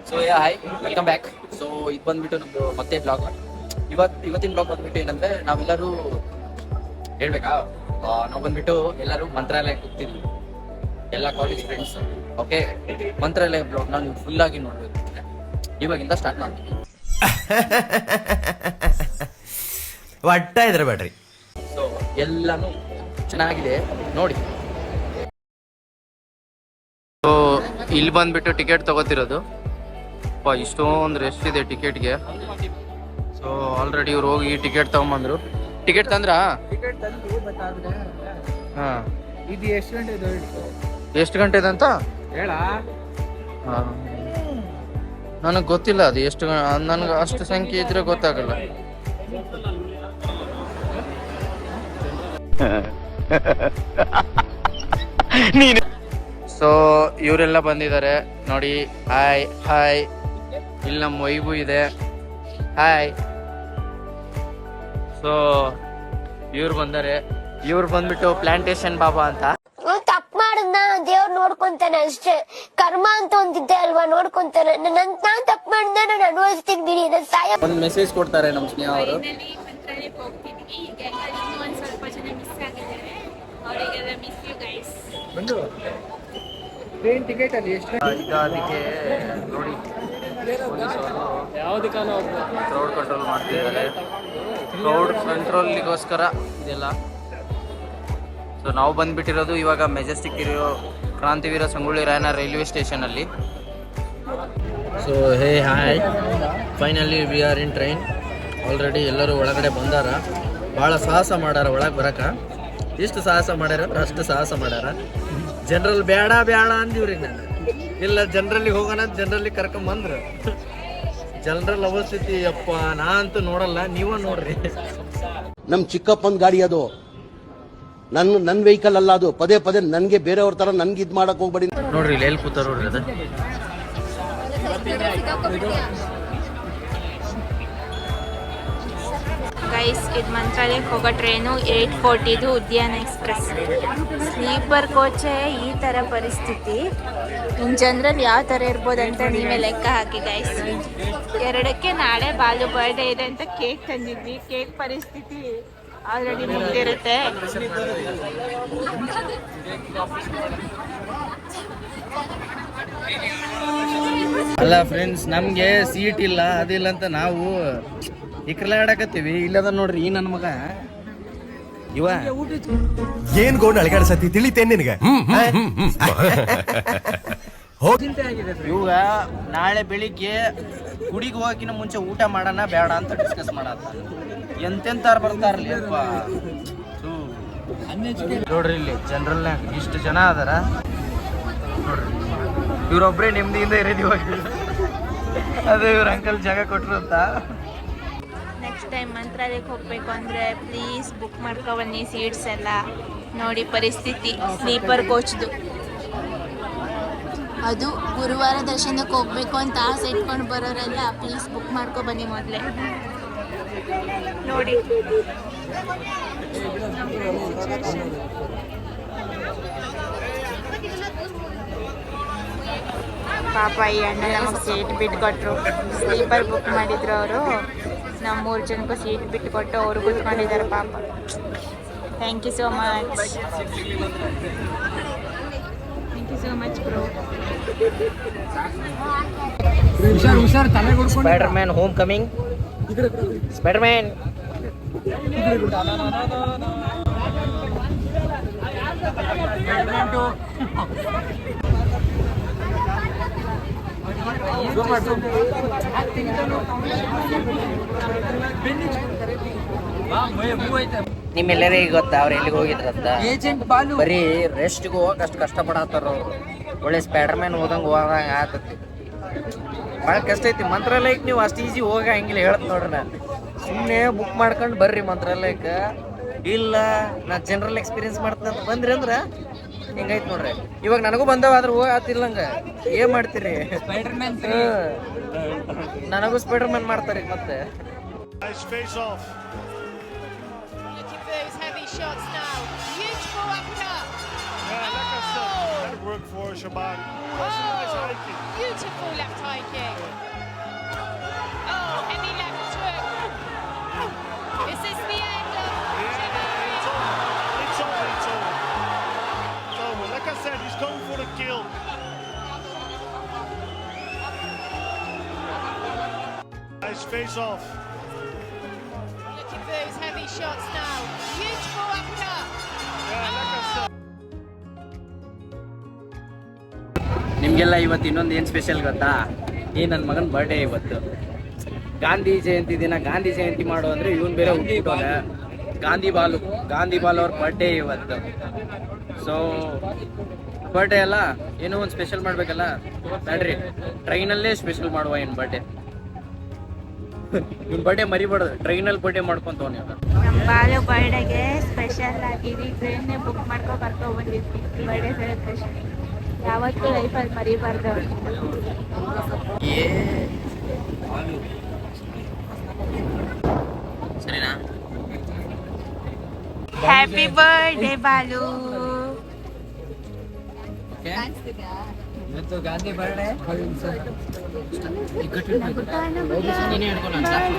So hi, welcome back. So ಇದು ಬಂದ್ಬಿಟ್ಟು ನಮ್ದು ಮತ್ತೆ ಬ್ಲಾಗ್. ಇವತ್ತಿನ ಬ್ಲಾಗ್ ಬಂದ್ಬಿಟ್ಟು ಏನಂದ್ರೆ ನಾವೆಲ್ಲರೂ ಹೇಳ್ಬೇಕಾ, ನಾವು ಬಂದ್ಬಿಟ್ಟು ಎಲ್ಲರೂ ಮಂತ್ರಾಲಯಕ್ಕೆ ಹೋಗ್ತಿದ್ವಿ, ಎಲ್ಲ ಕಾಲೇಜ್ ಫ್ರೆಂಡ್ಸ್. ಓಕೆ, ಮಂತ್ರಾಲಯ ಬ್ಲಾಗ್ ನಾವು ಫುಲ್ ಆಗಿ ನೋಡ್ಬೇಕು. ಇವಾಗಿಂದ ಸ್ಟಾರ್ಟ್ ಮಾಡ್ತೀವಿ. ಒಟ್ಟ ಇದ್ರೆ ಬೇಡ್ರಿ. ಸೊ ಎಲ್ಲಾನು ಚೆನ್ನಾಗಿದೆ ನೋಡಿ. ಸೊ ಇಲ್ಲಿ ಬಂದ್ಬಿಟ್ಟು ಟಿಕೆಟ್ ತಗೋತಿರೋದು. ಇಷ್ಟೊಂದು ರೆಸ್ಟ್ ಇದೆ ಟಿಕೆಟ್ಗೆ. ಸೊ ಆಲ್ರೆಡಿ ಇವ್ರು ಹೋಗಿ ಟಿಕೆಟ್ ತಗೊಂಬಂದ್ರು. ಟಿಕೆಟ್ ತಂದ್ರ? ಹಾ, ಇದು ಎಷ್ಟು ಗಂಟೆ? ಎಷ್ಟು ಗಂಟೆದಂತ ಹೇಳ. ನನಗೆ ಗೊತ್ತಿಲ್ಲ ಅದು ಎಷ್ಟು. ನನಗೆ ಅಷ್ಟು ಸಂಖ್ಯೆ ಇದ್ರೆ ಗೊತ್ತಾಗಲ್ಲ. ಸೊ ಇವರೆಲ್ಲ ಬಂದಿದ್ದಾರೆ ನೋಡಿ. Hi hi. ಇಲ್ಲಿ ನಮ್ಮ ವೈಬು ಇದೆ. ಹಾಯ್. ಸೊ ಇವ್ರು ಬಂದರೆ, ಇವ್ರು ಬಂದ್ಬಿಟ್ಟು ಪ್ಲಾಂಟೇಶನ್ ಬಾಬಾ ಅಂತ. ತಪ್ಪು ಮಾಡಿದ್ನ ದೇವ್ರು ನೋಡ್ಕೊಂತಾನೆ ಅಷ್ಟೇ. ಕರ್ಮ ಅಂತ ಒಂದಿದ್ದೆ ಅಲ್ವಾ, ನೋಡ್ಕೊಂತಾನೆ. ನಾನ್ ತಪ್ಪು ಮಾಡಿದ್ನ ನಾನು ಅನುಭವಿಸ್ತೀನಿ ಬಿಡಿ. ಒಂದು ಮೆಸೇಜ್ ಕೊಡ್ತಾರೆ ನಮ್ಮ ಸ್ನೇಹ ಅವರು. ಟ್ರೈನ್ ಟಿಕೆಟ್ ಅಲ್ಲಿ ಎಷ್ಟು? ಈಗ ಅದಕ್ಕೆ ನೋಡಿ ಕ್ರೌಡ್ ಕಂಟ್ರೋಲ್ ಮಾಡ್ತಿದ್ದಾರೆ. ಕ್ರೌಡ್ ಕಂಟ್ರೋಲ್ಗೋಸ್ಕರ ಇದೆಲ್ಲ. ಸೊ ನಾವು ಬಂದ್ಬಿಟ್ಟಿರೋದು ಇವಾಗ ಮೆಜೆಸ್ಟಿಕ್ ಇರೋ ಕ್ರಾಂತಿವೀರ ಸಂಗೊಳ್ಳಿ ರಾಯಣ್ಣ ರೈಲ್ವೆ ಸ್ಟೇಷನಲ್ಲಿ. So hey hi, finally we are in train. Already ಎಲ್ಲರೂ ಒಳಗಡೆ ಬಂದಾರ. ಭಾಳ ಸಾಹಸ ಮಾಡ್ಯಾರ ಒಳಗೆ ಬರಕ. ಎಷ್ಟು ಸಾಹಸ ಮಾಡ್ಯಾರ ಅಂದ್ರೆ ಅಷ್ಟು ಸಾಹಸ ಮಾಡ್ಯಾರ. ಜನರಲ್ ಬೇಡ ಬೇಡ ಅಂದಿವ್ರಿ ನಾನು. ಇಲ್ಲ, ಜನರಲ್ಲಿ ಹೋಗೋಣ, ಜನರಲ್ಲಿ ಕರ್ಕೊಂಬಂದ್ರು. ಜನರಲ್ ಅವಸ್ಥಿತಿ ಅಪ್ಪ ನಾ ಅಂತೂ ನೋಡಲ್ಲ, ನೀವ ನೋಡ್ರಿ. ನಮ್ ಚಿಕ್ಕಪ್ಪನ ಗಾಡಿ ಅದು, ನನ್ನ ವೆಹಿಕಲ್ ಅಲ್ಲ ಅದು. ಪದೇ ಪದೇ ನನ್ಗೆ ಬೇರೆಯವ್ರ ತರ ನನ್ಗೆ ಇದ್ ಮಾಡಕ್ ಹೋಗ್ಬೇಡಿ ನೋಡ್ರಿ. ಇಲ್ಲಿ ಎಲ್ಲಿ ಕೂತಾರ ನೋಡ್ರಿ ಅದು. ಗೈಸ್, ಇದು ಮಂತ್ರಾಲಯಕ್ಕೆ ಹೋಗೋ ಟ್ರೈನು 8:40 ಉದ್ಯಾನ ಎಕ್ಸ್ಪ್ರೆಸ್. ಸ್ಲೀಪರ್ ಕೋಚೇ ಈ ಥರ ಪರಿಸ್ಥಿತಿ. ಇನ್ನು ಜನರಲ್ಲಿ ಯಾವ ಥರ ಇರ್ಬೋದಂತ ನೀವೇ ಲೆಕ್ಕ ಹಾಕಿ ಗೈಸ್. 2ಕ್ಕೆ ನಾಳೆ ಬಾಲು ಬರ್ಡೇ ಇದೆ ಅಂತ ಕೇಕ್ ತಂದಿದ್ವಿ. ಕೇಕ್ ಪರಿಸ್ಥಿತಿ ಆಲ್ರೆಡಿ ಮುಗ್ದಿರುತ್ತೆ. ಅಲ್ಲ ಫ್ರೆಂಡ್ಸ್, ನಮ್ಗೆ ಸೀಟ್ ಇಲ್ಲ ಅದಿಲ್ಲ ಅಂತ ನಾವು ಇಕ್ರಲಾಡಕತ್ತೀವಿ. ಇಲ್ಲದ ನೋಡ್ರಿ ಈ ನನ್ನ ಮಗ ಇವ ಏನ್ ಗೋಣ ಅಳಗಾಡ್ಸತಿ ತಿಳಿತೇನ್ ನಿನಗೆ? ಇವಾಗ ನಾಳೆ ಬೆಳಿಗ್ಗೆ ಗುಡಿಗೆ ಹೋಗಕ್ಕಿಂತ ಮುಂಚೆ ಊಟ ಮಾಡೋಣ ಬೇಡ ಅಂತ ಡಿಸ್ಕಸ್ ಮಾಡತ್ತ. ಎಂತೆಂತಾರು ಬರ್ತಾರಲಿ ಅಪ್ಪ. ನೋಡ್ರಿ ಇಲ್ಲಿ ಜನರಲ್ನಾಗ ಇಷ್ಟು ಜನ ಅದಾರ ನೋಡ್ರಿ. ಇವ್ರೊಬ್ರೇ ನೆಮ್ಮದಿಯಿಂದ ಇರೋದು ಇವಾಗ. ಅದು ಇವ್ರ ಅಂಕಲ್ ಜಾಗ ಕೊಟ್ರು ಅಂತ. ನೆಕ್ಸ್ಟ್ ಟೈಮ್ ಮಂತ್ರಾಲಯಕ್ಕೆ ಹೋಗ್ಬೇಕು ಅಂದರೆ ಪ್ಲೀಸ್ ಬುಕ್ ಮಾಡ್ಕೊ ಬನ್ನಿ ಸೀಟ್ಸ್ ಎಲ್ಲ. ನೋಡಿ ಪರಿಸ್ಥಿತಿ ಸ್ಲೀಪರ್ ಕೋಚ್ದು. ಅದು ಗುರುವಾರ ದರ್ಶನಕ್ಕೆ ಹೋಗ್ಬೇಕು ಅಂತ ಆಸೆ ಇಟ್ಕೊಂಡು ಬರೋರೆಲ್ಲ ಪ್ಲೀಸ್ ಬುಕ್ ಮಾಡ್ಕೊ ಬನ್ನಿ ಮೊದಲೇ. ನೋಡಿ ಪಾಪ ಈ ಅಣ್ಣ ನಮಗೆ ಸೀಟ್ ಬಿಟ್ಟು ಕೊಟ್ಟರು. ಸ್ಲೀಪರ್ ಬುಕ್ ಮಾಡಿದ್ರು ಅವರು. ನಮ್ಮ 3 ಜನಕ್ಕೂ ಸೀಟ್ ಬಿಟ್ಟು ಕೊಟ್ಟು ಅವರು ಕೂತ್ಕೊಂಡಿದ್ದಾರೆ ಪಾಪ. Thank you so much. Thank you so much bro. ಹುಷಾರ್ ತಲೆ ಕೊಡ್ಕೊಂಡು. Spider Man Homecoming. Spider Man ನಿಮ್ಮೆಲ್ಲರಿಗೆ ಗೊತ್ತಾ ಅವ್ರು ಎಲ್ಲಿಗೆ ಹೋಗಿದ್ರಂತ? ಬರೀ ರೆಸ್ಟ್ಗೆ ಹೋಗಕ್ ಅಷ್ಟು ಕಷ್ಟ ಪಡತ್ತಾರ ಅವ್ರು. ಒಳ್ಳೆ ಸ್ಪೈಡರ್ ಮ್ಯಾನ್ ಹೋದಂಗೆ ಹೋದಂಗೆ ಆತತಿ. ಭಾಳ ಕಷ್ಟ ಐತಿ ಮಂತ್ರಾಲಯಕ್ಕೆ. ನೀವು ಅಷ್ಟು ಈಸಿ ಹೋಗ ಹಂಗಿಲ್ಲ ಹೇಳತ್ ನೋಡ್ರಿ. ನಾನು ಸುಮ್ಮನೆ ಬುಕ್ ಮಾಡ್ಕೊಂಡು ಬರ್ರಿ ಮಂತ್ರಾಲಯಕ್ಕೆ. ಇಲ್ಲ ನಾ ಜನರಲ್ ಎಕ್ಸ್ಪೀರಿಯನ್ಸ್ ಮಾಡ್ತೀನಿ ಅಂತ ಬಂದ್ರಿ ಅಂದ್ರೆ ಹಿಂಗೈತೆ ನೋಡ್ರಿ. ಇವಾಗ ನನಗೂ ಬಂದವ ಆದ್ರೆ ಹೋಗತ್ತಿಲ್ಲಂಗ ಏನ್ ಮಾಡ್ತೀರಿ? ನನಗೂ ಸ್ಪೈಡರ್ ಮ್ಯಾನ್ ಮಾಡ್ತಾರೆ ಮತ್ತೆ. Work for Shaban. Oh, beautiful left high kick. Nice face off. Look at those heavy shots now. Beautiful uppercut. ನಿಮಗೆಲ್ಲ ಇವತ್ತು ಇನ್ನೊಂದು ಏನು ಸ್ಪೆಷಲ್ ಗೊತ್ತಾ? ನನ್ನ ಮಗನ ಬರ್ಡೇ ಇವತ್ತು. ಗಾಂಧಿ ಜಯಂತಿ ದಿನ ಗಾಂಧಿ ಜಯಂತಿ ಮಾಡು ಅಂದರೆ ಇವನು ಬೇರೆ ಹುಟ್ಟಿಟ್ಟೋನೆ. ಗಾಂಧಿ ಬಾಲ್ ಅವ್ರ ಬರ್ಡೇ ಇವತ್ತು. ಸೊ ಬರ್ಡೇ ಅಲ್ಲ, ಏನೋ ಒಂದು ಸ್ಪೆಷಲ್ ಮಾಡಬೇಕಲ್ಲ. ಬ್ಯಾಡ್ರಿ, ಟ್ರೈನಲ್ಲೇ ಸ್ಪೆಷಲ್ ಮಾಡುವ ಏನು ಬರ್ಡೇ. ಇವ್ನ ಬರ್ಡೇ ಮರಿಬಾರ್ದು, ಟ್ರೈನಲ್ಲಿ ಬರ್ಡೇ ಮಾಡ್ಕೊಂತವನು ಇವಾಗ. ನಮ್ಮ ಬಾಲು ಬರ್ಡೇಗೆ ಸ್ಪೆಷಲ್ ಆಗಿ ಟ್ರೈನ್ನೇ ಬುಕ್ ಮಾಡ್ಕೊ ಬಂದಿದ್ವಿ ಬರ್ಡೇ ಸೆಲೆಬ್ರೇಷನ್. ಯಾವತ್ತೂ ಲೈಫಲ್ಲಿ ಮರಿಬಾರ್ದು. ಸರಿನಾ? Happy birthday Balu. ಇವತ್ತು ಗಾಂಧಿ ಬರ್ಡೇ. ನೀನೇ ಹಿಡ್ಕೊಂಡು ನಾನು ಸಾಕು.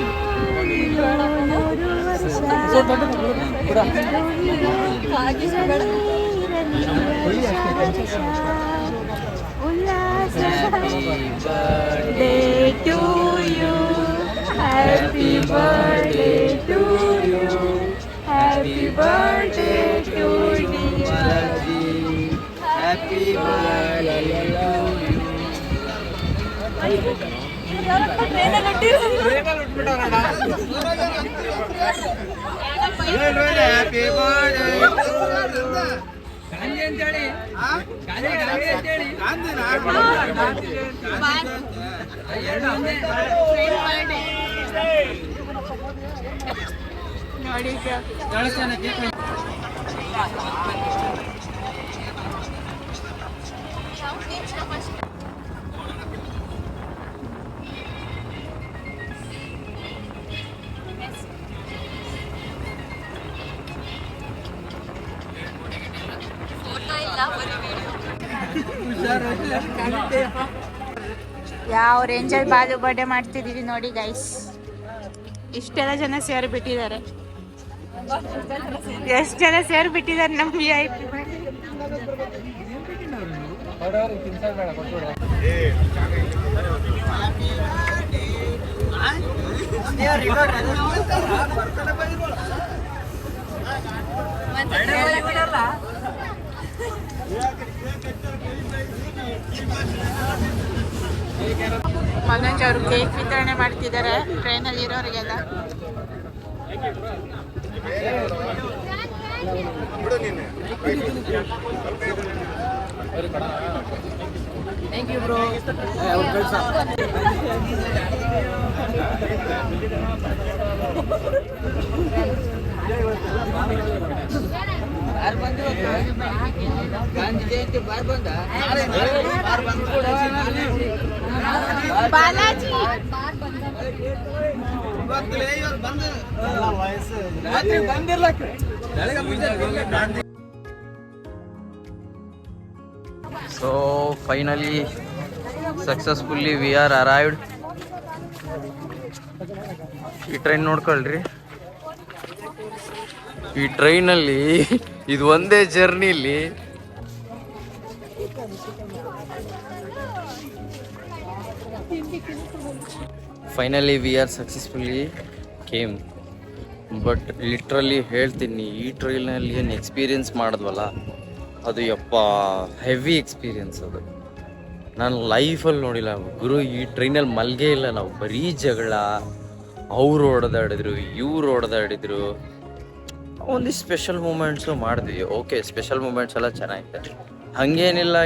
Birthday to you, happy birthday to you, happy birthday to Diwali, Happy birthday to you. Happy birthday. Gandhi ಅಂತೇಳಿ ಗಾಂಧಿ ಅಂತೇಳಿ ನೋಡಿ ಯಾವ ರೇಂಜಲ್ಲಿ ಬಾಲು ಬರ್ಡೇ ಮಾಡ್ತಿದೀವಿ ನೋಡಿ ಗೈಸ್. ಇಷ್ಟೆಲ್ಲ ಜನ ಸೇರಿಬಿಟ್ಟಿದ್ದಾರೆ. ಎಷ್ಟು ಜನ ಸೇರಿಬಿಟ್ಟಿದ್ದಾರೆ ನಮ್ಮ VIP. ಮನೋಜ್ ಅವರು ಕೇಕ್ ವಿತರಣೆ ಮಾಡ್ತಿದ್ದಾರೆ ಟ್ರೈನಲ್ಲಿ ಇರೋರಿಗೆಲ್ಲ. Thank you bro. ಯಾರು ಬಂದ್ರು ಗಾಂಧಿ ಜಯಂತಿ ಬಾರ್ ಬಂದ ಬಾಲಾಜಿ ಬಂದಿರ್ಲ. So finally successfully we are arrived. ಈ ಟ್ರೈನ್ ನೋಡ್ಕೊಳ್ರಿ. ಈ ಟ್ರೈನಲ್ಲಿ ಇದು ಒಂದೇ ಜರ್ನಿಲಿ finally we are successfully came. But literally ಹೇಳ್ತೀನಿ, ಈ ಟ್ರೈನಲ್ಲಿ ಏನು ಎಕ್ಸ್ಪೀರಿಯನ್ಸ್ ಮಾಡಿದ್ವಲ್ಲ ಅದು ಯಪ್ಪ ಹೆವಿ ಎಕ್ಸ್ಪೀರಿಯನ್ಸ್. ಅದು ನಾನು ಲೈಫಲ್ಲಿ ನೋಡಿಲ್ಲ ಗುರು. ಈ ಟ್ರೈನಲ್ಲಿ ಮಲ್ಗೇ ಇಲ್ಲ ನಾವು. ಬರೀ ಜಗಳ, ಅವ್ರು ಹೊಡೆದಾಡಿದ್ರು, ಇವ್ರು ಹೊಡೆದಾಡಿದ್ರು. ಒಂದಿಷ್ಟು ಸ್ಪೆಷಲ್ ಮೂಮೆಂಟ್ಸು ಮಾಡಿದ್ವಿ. ಓಕೆ, ಸ್ಪೆಷಲ್ ಮೂಮೆಂಟ್ಸ್ ಎಲ್ಲ ಚೆನ್ನಾಗಿದೆ, ಹಾಗೇನಿಲ್ಲ.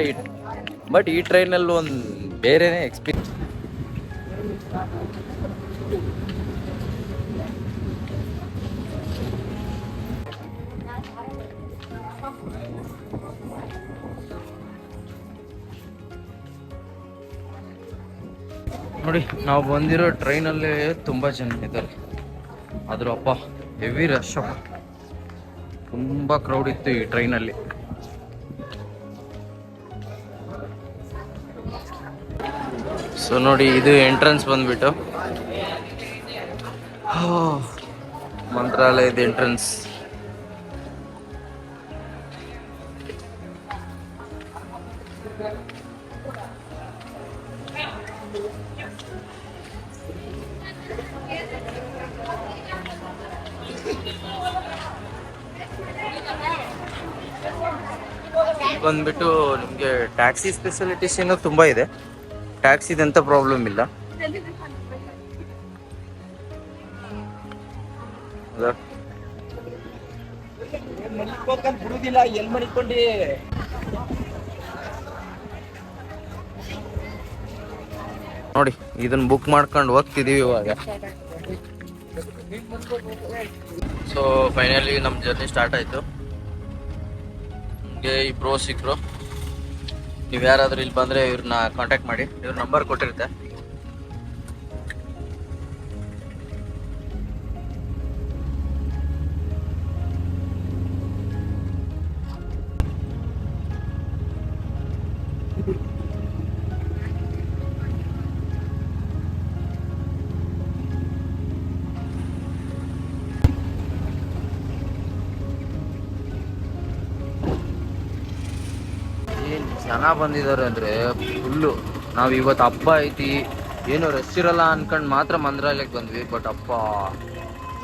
ಬಟ್ ಈ ಟ್ರೈನಲ್ಲಿ ಒಂದು ಬೇರೆನೇ ಎಕ್ಸ್ಪೀರಿಯನ್ಸ್. ನೋಡಿ, ನಾವು ಬಂದಿರೋ ಟ್ರೈನಲ್ಲೇ ತುಂಬ ಜನ ಇದ್ದಾರೆ. ಆದರೂ ಅಪ್ಪ ಹೆವಿ ರಶ್, ತುಂಬ ಕ್ರೌಡ್ ಇತ್ತು ಈ ಟ್ರೈನಲ್ಲಿ. ಸೊ ನೋಡಿ, ಇದು ಎಂಟ್ರೆನ್ಸ್ ಬಂದ್ಬಿಟ್ಟು ಮಂತ್ರಾಲಯದ ಎಂಟ್ರೆನ್ಸ್. ಬಂದ್ಬಿಟ್ಟು ನಿಮಗೆ ಟ್ಯಾಕ್ಸಿ ಫೆಸಿಲಿಟೀಸ್ ಏನೋ ತುಂಬಾ ಇದೆ. ಟ್ಯಾಕ್ಸಿದಂತ ಪ್ರಾಬ್ಲಮ್ ಇಲ್ಲ. ಹೌದಾ? ಬಿಡುದಿಲ್ಲ ಎಲ್ಲಿ ಮನಿಕೊಂಡಿ ನೋಡಿ, ಇದನ್ನ ಬುಕ್ ಮಾಡ್ಕೊಂಡು ಹೋಗ್ತಿದೀವಿ ಇವಾಗ. ಸೊ ಫೈನಲಿ ನಮ್ಮ ಜರ್ನಿ ಸ್ಟಾರ್ಟ್ ಆಯ್ತು. ನಿಮಗೆ ಇಬ್ರು ಸಿಕ್ಕರು. ನೀವು ಯಾರಾದ್ರೂ ಇಲ್ಲಿ ಬಂದ್ರೆ ಇವ್ರನ್ನ ಕಾಂಟ್ಯಾಕ್ಟ್ ಮಾಡಿ, ಇವ್ರ ನಂಬರ್ ಕೊಟ್ಟಿರುತ್ತೆ. ಏನ್ ಜನ ಬಂದಿದ್ದಾರೆ ಅಂದ್ರೆ ಫುಲ್ಲು. ನಾವು ಇವತ್ತು ಹಬ್ಬ ಐತಿ, ಏನು ರಶ್ ಇರಲ್ಲ ಅನ್ಕೊಂಡ್ ಮಾತ್ರ ಮಂತ್ರಾಲಯಕ್ಕೆ ಬಂದ್ವಿ. ಬಟ್ ಅಪ್ಪ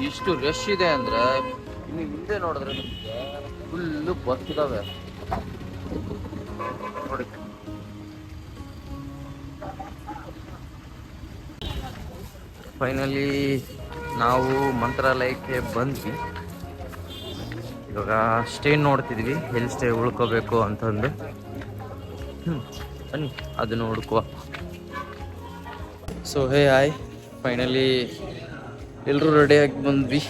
ಇಷ್ಟು ರಶ್ ಇದೆ ಅಂದ್ರೆ ಇನ್ನು ಹಿಂದೆ ನೋಡಿದ್ರೆ ನಿಮಗೆ ಫುಲ್ಲು ಬಸ್ ಇದಾವೆ ನೋಡಿ. ಫೈನಲಿ ನಾವು ಮಂತ್ರಾಲಯಕ್ಕೆ ಬಂದ್ವಿ. ಇವಾಗ ಸ್ಟೇ ನೋಡ್ತಿದ್ವಿ, ಎಲ್ಲಿ ಸ್ಟೇ ಉಳ್ಕೋಬೇಕು ಅಂತಂದು. ಬನ್ನಿ ಅದನ್ನು ಹುಡುಕುವ. ಸೊ ಹೇ ಹಾಯ್, ಫೈನಲಿ ಎಲ್ಲರೂ ರೆಡಿಯಾಗಿ ಬಂದ್ವಿ.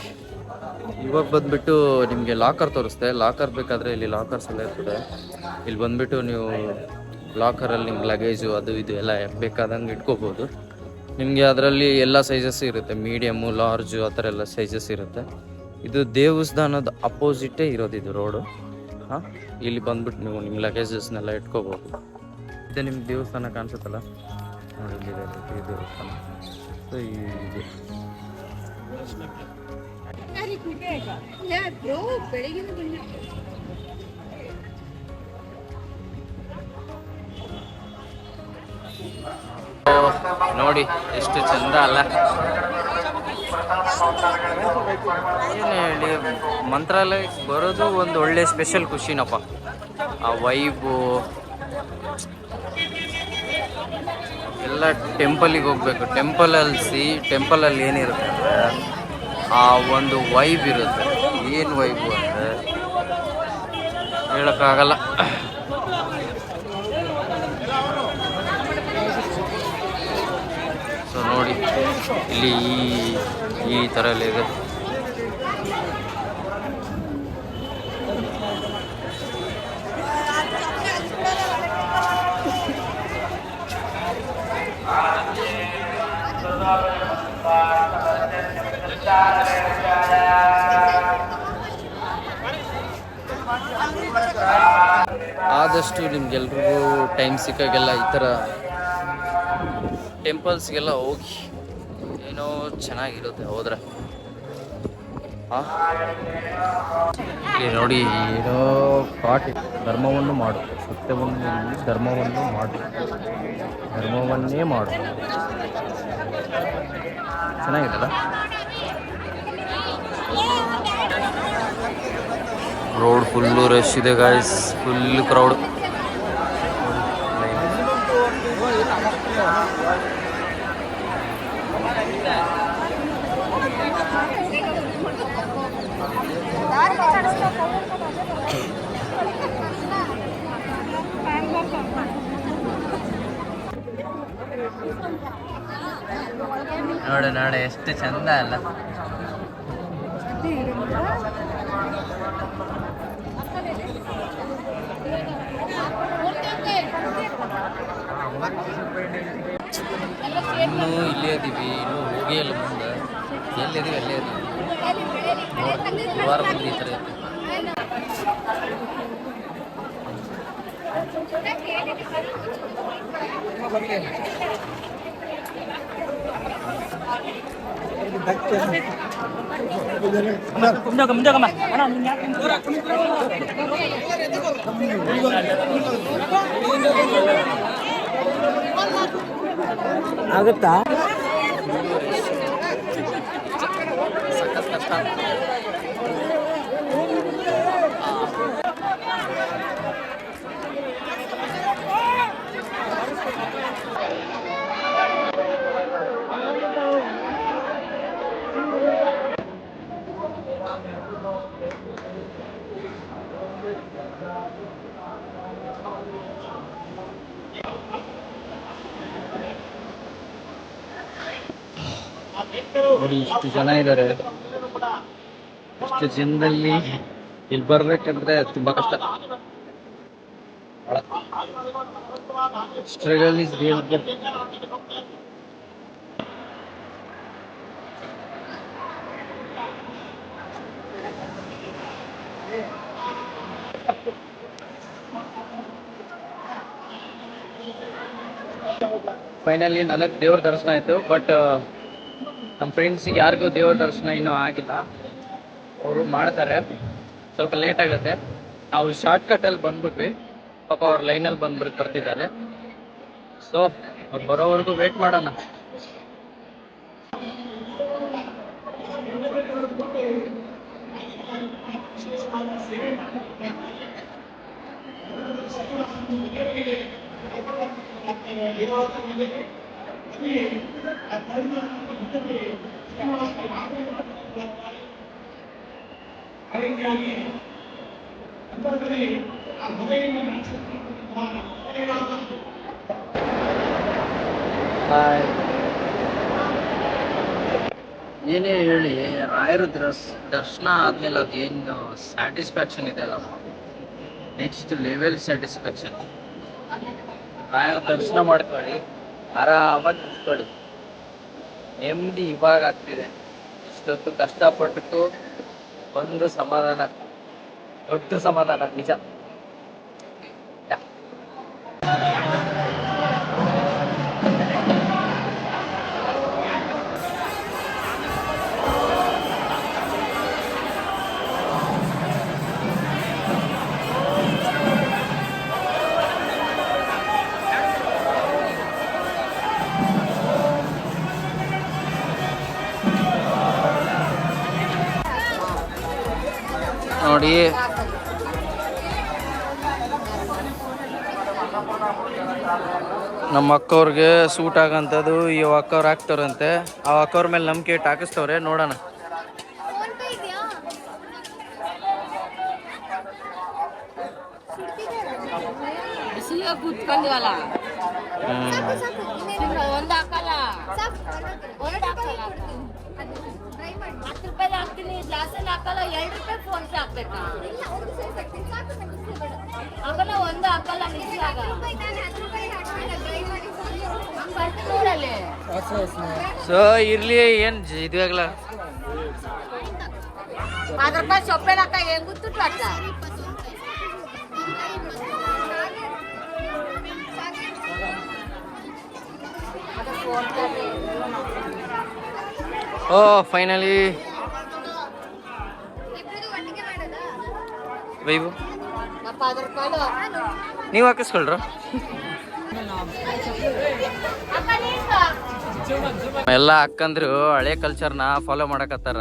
ಇವಾಗ ಬಂದ್ಬಿಟ್ಟು ನಿಮಗೆ ಲಾಕರ್ ತೋರಿಸ್ತೆ. ಲಾಕರ್ ಬೇಕಾದರೆ ಇಲ್ಲಿ ಲಾಕರ್ಸ್ ಎಲ್ಲ ಇರ್ತದೆ. ಇಲ್ಲಿ ಬಂದ್ಬಿಟ್ಟು ನೀವು ಲಾಕರಲ್ಲಿ ನಿಮ್ಮ ಲಗೇಜು ಅದು ಇದು ಎಲ್ಲ ಬೇಕಾದಂಗೆ ಇಟ್ಕೋಬೋದು. ನಿಮಗೆ ಅದರಲ್ಲಿ ಎಲ್ಲ ಸೈಜಸ್ ಇರುತ್ತೆ, ಮೀಡಿಯಮ್ಮು, ಲಾರ್ಜು, ಆ ಥರ ಎಲ್ಲ ಸೈಜಸ್ ಇರುತ್ತೆ. ಇದು ದೇವಸ್ಥಾನದ ಅಪೋಸಿಟೇ ಇರೋದು ಇದು ರೋಡು. ಹಾಂ, ಇಲ್ಲಿ ಬಂದ್ಬಿಟ್ಟು ನೀವು ನಿಮ್ಮ ಲಗೇಜಸ್ನೆಲ್ಲ ಇಟ್ಕೋಬೋದು. ಇದು ನಿಮ್ಮ ದೇವಸ್ಥಾನ ಕಾಣಿಸುತ್ತಲ್ಲ ನೋಡಿ, ಇಲ್ಲಿದೆ ಈ ದೇವಸ್ಥಾನ. ಸೊ ಇದು ನೋಡಿ ಎಷ್ಟು ಚಂದ ಅಲ್ಲ. ಏನು ಹೇಳಿ, ಮಂತ್ರಾಲಯಕ್ಕೆ ಬರೋದು ಒಂದು ಒಳ್ಳೆ ಸ್ಪೆಷಲ್ ಖುಷಿನಪ್ಪ. ಆ ವೈಬು ಎಲ್ಲ ಟೆಂಪಲಿಗೆ ಹೋಗ್ಬೇಕು. ಟೆಂಪಲಲ್ಲಿ ಏನಿರುತ್ತೆ ಅಂದರೆ ಆ ಒಂದು ವೈಬ್ ಇರುತ್ತೆ. ಏನು ವೈಬು ಅಂದರೆ ಹೇಳೋಕ್ಕಾಗಲ್ಲ. ಸೊ ನೋಡಿ, ಇಲ್ಲಿ ಈ ಥರ ಎಲ್ಲ ಇದೆ. ಆದಷ್ಟು ನಿಮ್ಗೆಲ್ರಿಗೂ ಟೈಮ್ ಸಿಕ್ಕಾಗೆಲ್ಲ ಈ ಥರ ಟೆಂಪಲ್ಸ್ಗೆಲ್ಲ ಹೋಗಿ, ಏನೋ ಚೆನ್ನಾಗಿರುತ್ತೆ ಹೋದ್ರೆ. ಇಲ್ಲಿ ನೋಡಿ, ಏನೋ ಕಾಟಿ ಧರ್ಮವನ್ನು ಮಾಡು, ಸತ್ಯವನ್ನು ಧರ್ಮವನ್ನು ಮಾಡು, ಧರ್ಮವನ್ನೇ ಮಾಡು. ಚೆನ್ನಾಗಿದೆಲ್ಲ. ರೋಡ್ ಫುಲ್ಲು ರಶ್ ಇದೆ ಗಾಯ್ಸ್, ಫುಲ್ ಕ್ರೌಡ್. ನೋಡು ಎಷ್ಟು ಚಂದ ಅಲ್ಲ. ಇನ್ನೂ ಇಲ್ಲೇ ಇದೀವಿ, ಇನ್ನೂ ಹೋಗಿ ಅಲ್ಲ ಮುಂದೆ. ಎಲ್ಲಿದ್ದೀವಿ ಅಲ್ಲೇ ಇದೀವಿ. ನೋಡಿ, ವಾರ ಬಂದು ಈ ಥರ ಇತ್ತು. ಆಗುತ್ತಾ? ಕಷ್ಟ. ನೋಡಿ ಇಷ್ಟು ಜನ ಇದ್ದಾರೆ. ಇಷ್ಟು ಜನದಲ್ಲಿ ಇಲ್ಲಿ ಬರ್ಬೇಕಂದ್ರೆ ತುಂಬಾ ಕಷ್ಟ. Struggle is real. ಫೈನಲಿ ನನಗೆ ದೇವ್ರ ದರ್ಶನ ಆಯ್ತು. ಬಟ್ ನಮ್ಮ ಫ್ರೆಂಡ್ಸಿಗೆ ಯಾರಿಗೂ ದೇವ್ರ ದರ್ಶನ ಇನ್ನೂ ಆಗಿಲ್ಲ. ಅವರು ಮಾಡ್ತಾರೆ, ಸ್ವಲ್ಪ ಲೇಟ್ ಆಗುತ್ತೆ. ನಾವು ಶಾರ್ಟ್ಕಟ್ಟಲ್ಲಿ ಬಂದ್ಬಿಟ್ವಿ. ಪಾಪ ಅವ್ರು ಲೈನಲ್ಲಿ ಬರ್ತಿದ್ದಾರೆ. ಸೊ ಅವ್ರು ಬರೋವರೆಗೂ ವೇಟ್ ಮಾಡೋಣ. ಏನೇ ಹೇಳಿ, ರಾಯರ ದರ್ಶನ ಆದ್ಮೇಲೆ ಅದೇನು ಸ್ಯಾಟಿಸ್ಫ್ಯಾಕ್ಷನ್ ಇದೆ ಅಲ್ಲ, ನೆಕ್ಸ್ಟ್ ಲೆವೆಲ್ ಸ್ಯಾಟಿಸ್ಫ್ಯಾಕ್ಷನ್. ರಾಯರ ದರ್ಶನ ಮಾಡ್ಕೊಳ್ಳಿ, ಆರಾಮಾಗಿ ನಿಂತ್ಕೊಳ್ಳಿ, ನೆಮ್ಮದಿ ಇವಾಗ ಆಗ್ತಿದೆ. ಇಷ್ಟೊತ್ತು ಕಷ್ಟಪಟ್ಟು ಒಂದು ಸಮಾಧಾನ, ದೊಡ್ಡ ಸಮಾಧಾನ ನಿಜ. ನೋಡಿ ನಮ್ಮ ಅಕ್ಕವ್ರಿಗೆ ಸೂಟ್ ಆಗಂಥದ್ದು ಈ ಅಕ್ಕವ್ರು ಹಾಕ್ತಾರಂತೆ. ಆ ಅಕ್ಕವ್ರ ಮೇಲೆ ನಂಬಿಕೆ ಇಟ್ಟು ಹಾಕಿಸ್ತವ್ರೆ. ನೋಡೋಣ. ಕೂತ್ಕೊಂಡಿವಲ್ಲ ಒಂದು ಹಾಕಲ್ಲ, 10 ರೂಪಾಯಿ ಹಾಕ್ತೀನಿ, ಜಾಸ್ತಿ ಹಾಕಲ್ಲ. 2 ರೂಪಾಯಿ ಫೋನ್ ಪೇ ಹಾಕ್ಬೇಕಾ? ಹಾಕಲ್ಲ, ಒಂದು ಹಾಕಲ್ಲ. ಸೊ ಇರ್ಲಿ, ಏನ್ ಇದಾಗಲ್ಲ. 10 ರೂಪಾಯಿ ಸೊಪ್ಪೇನ ಹಾಕ, ಹೆಂಗ್ ಗೊತ್ತಿತ್ತು ಅಕ್ಕ? ಓ ಫೈನಲಿ ವೈಭವ್ ನೀವು ಹಾಕಿಸ್ಕೊಳ್ರ. ಎಲ್ಲ ಅಕ್ಕಂದ್ರು ಹಳೆ ಕಲ್ಚರ್ನ ಫಾಲೋ ಮಾಡಕತ್ತಾರ.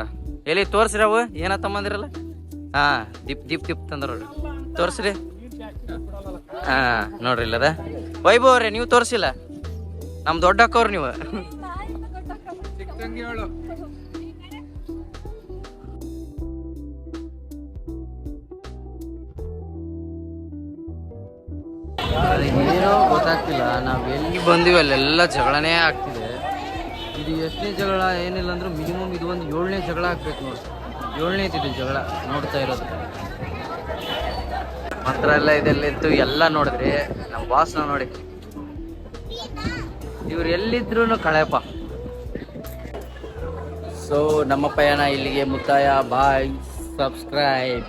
ಎಲ್ಲಿ ತೋರ್ಸ್ರಿ ಅವು ಏನ ತಮ್ಮಂದಿರಲ್ಲ. ಹಾ ದೀಪ್ ತಂದ್ರ ತೋರ್ಸ್ರಿ. ಹಾ ನೋಡ್ರಿ ಇಲ್ಲದ ವೈಭವ್ ಅವ್ರೆ, ನೀವು ತೋರ್ಸಿಲ್ಲ. ನಮ್ ದೊಡ್ಡ ಅಕ್ಕವ್ರು ನೀವು. ಏನೋ ಗೊತ್ತಾಗ್ತಿಲ್ಲ, ನಾವ್ ಎಲ್ಲಿ ಬಂದಿವಿ ಅಲ್ಲೆಲ್ಲ ಜಗಳನೇ ಆಗ್ತಿದೆ. ಇದು ಎಷ್ಟನೇ ಜಗಳ ಏನಿಲ್ಲ ಅಂದ್ರೂ ಮಿನಿಮಮ್ ಇದು ಒಂದು 7ನೇ ಜಗಳ ಆಗ್ಬೇಕು ನೋಡಿ. 7ನೇದಿದು ಜಗಳ ನೋಡ್ತಾ ಇರೋದು. ಮಂತ್ರ ಎಲ್ಲ ಇದೆಲ್ಲಿತ್ತು ಎಲ್ಲ ನೋಡಿದ್ರಿ. ನಮ್ಮ ಬಾಸ್ನ ನೋಡಿ, ಇವ್ರು ಎಲ್ಲಿದ್ರು ಕಳೆಯಪ್ಪ. ಸೊ ನಮ್ಮ ಪಯಣ ಇಲ್ಲಿಗೆ ಮುಕ್ತಾಯ. ಬಾಯ್, ಸಬ್ಸ್ಕ್ರೈಬ್.